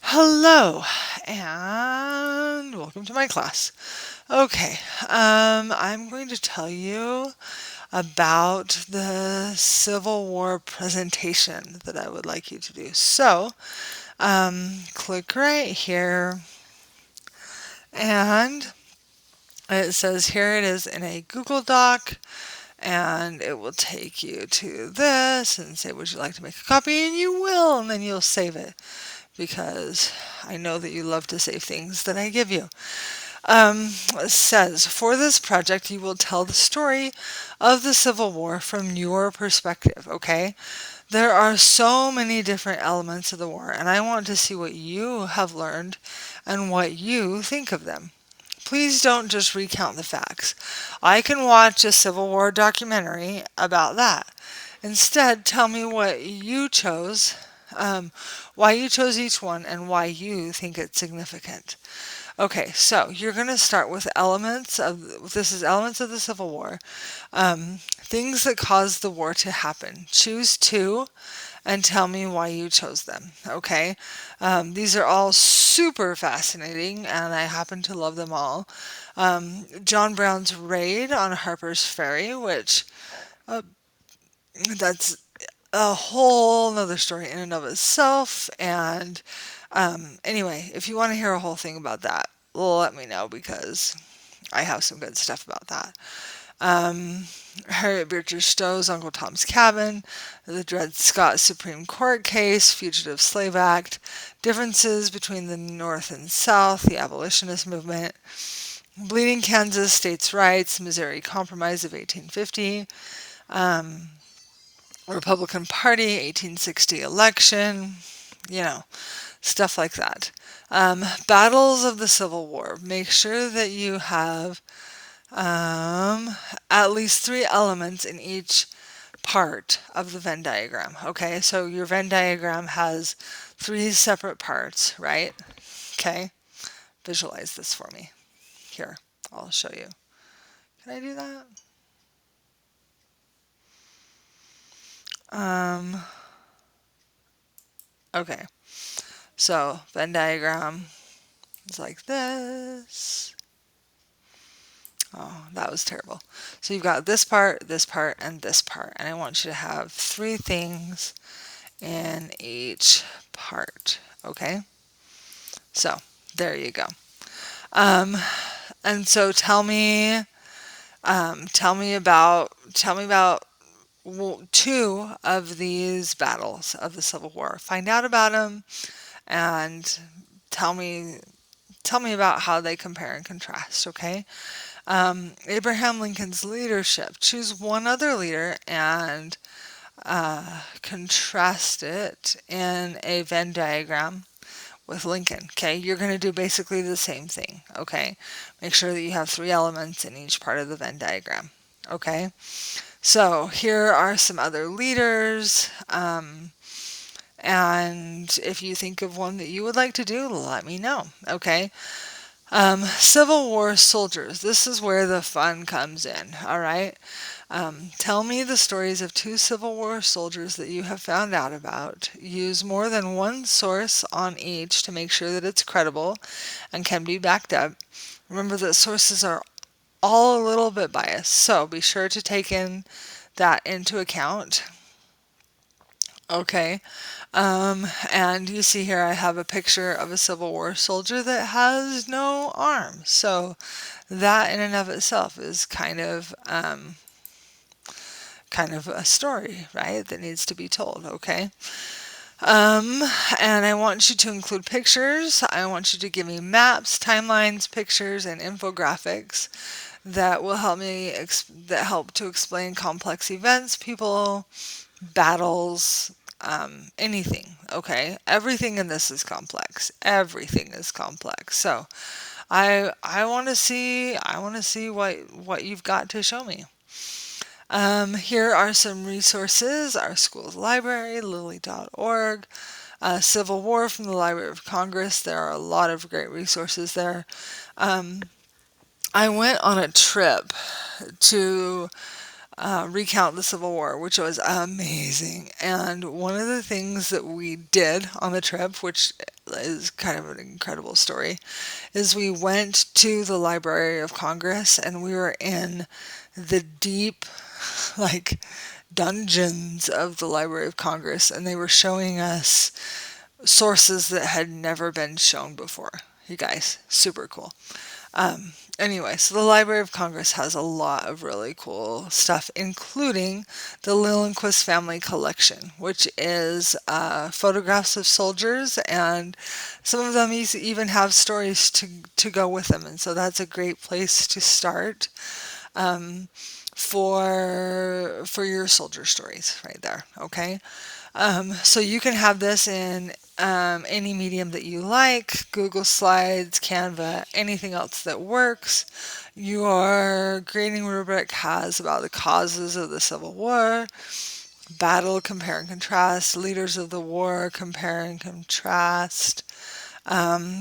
Hello, and welcome to my class. Okay, I'm going to tell you about the Civil War presentation that I would like you to do. So, click right here, and it says here it is in a Google Doc, and it will take you to this and say, would you like to make a copy? And you will, and then you'll save it because I know that you love to save things that I give you. It says, for this project, you will tell the story of the Civil War from your perspective, okay? There are so many different elements of the war, and I want to see what you have learned and what you think of them. Please don't just recount the facts. I can watch a Civil War documentary about that. Instead, tell me what you chose, why you chose each one, and why you think it's significant. Okay, so you're going to start with this is elements of the Civil War, things that caused the war to happen. Choose two and tell me why you chose them. Okay, these are all super fascinating, and I happen to love them all. John Brown's raid on Harper's Ferry, which uh, that's a whole nother story in and of itself. And anyway, if you want to hear a whole thing about that, let me know because I have some good stuff about that. Um, Harriet Beecher Stowe's Uncle Tom's Cabin, the Dred Scott Supreme Court case, Fugitive Slave Act, differences between the North and South, the abolitionist movement, Bleeding Kansas, states' rights, Missouri Compromise of 1850, um, Republican Party, 1860 election, you know, stuff like that. Battles of the Civil War. Make sure that you have at least three elements in each part of the Venn diagram. Okay, so your Venn diagram has three separate parts, right? Okay, visualize this for me. Here, I'll show you. Can I do that? Um, okay, so Venn diagram is like this. Oh, that was terrible. So you've got this part, and this part. And I want you to have three things in each part. Okay? So there you go. Um, and so tell me about two of these battles of the Civil War. Find out about them and tell me tell me about how they compare and contrast. Okay? Abraham Lincoln's leadership. Choose one other leader and contrast it in a Venn diagram with Lincoln. Okay, you're going to do basically the same thing. Okay, make sure that you have three elements in each part of the Venn diagram. Okay, so here are some other leaders. And if you think of one that you would like to do, let me know. Okay. Civil War soldiers. This is where the fun comes in. All right. Tell me the stories of two Civil War soldiers that you have found out about. Use more than one source on each to make sure that it's credible and can be backed up. Remember that sources are all a little bit biased, so be sure to take in that into account. Okay. And you see here I have a picture of a Civil War soldier that has no arms. So that in and of itself is kind of a story, right, that needs to be told, okay? Um, and I want you to include pictures. I want you to give me maps, timelines, pictures, and infographics that will that help to explain complex events, people, battles, anything. Okay, everything in this is complex. Everything is complex. So I want to see what you've got to show me. Here are some resources: our school's library, lilly.org, Civil War from the Library of Congress. There are a lot of great resources there. Um, I went on a trip to recount the Civil War, which was amazing. And one of the things that we did on the trip, which is kind of an incredible story, is we went to the Library of Congress and we were in the deep, like, dungeons of the Library of Congress, and they were showing us sources that had never been shown before. You guys, super cool. Anyway, so the Library of Congress has a lot of really cool stuff, including the Lillenquist Family Collection, which is photographs of soldiers, and some of them even have stories to go with them. And so that's a great place to start for your soldier stories right there. Okay, so you can have this in any medium that you like, Google Slides, Canva, anything else that works. Your grading rubric has about the causes of the Civil War, battle, compare and contrast, leaders of the war, compare and contrast,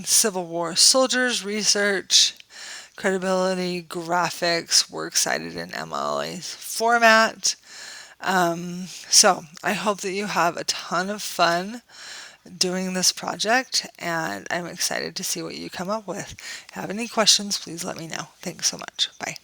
Civil War soldiers, research, credibility, graphics, works cited in MLA format. So I hope that you have a ton of fun doing this project, and I'm excited to see what you come up with. Have any questions, please let me know. Thanks so much. Bye.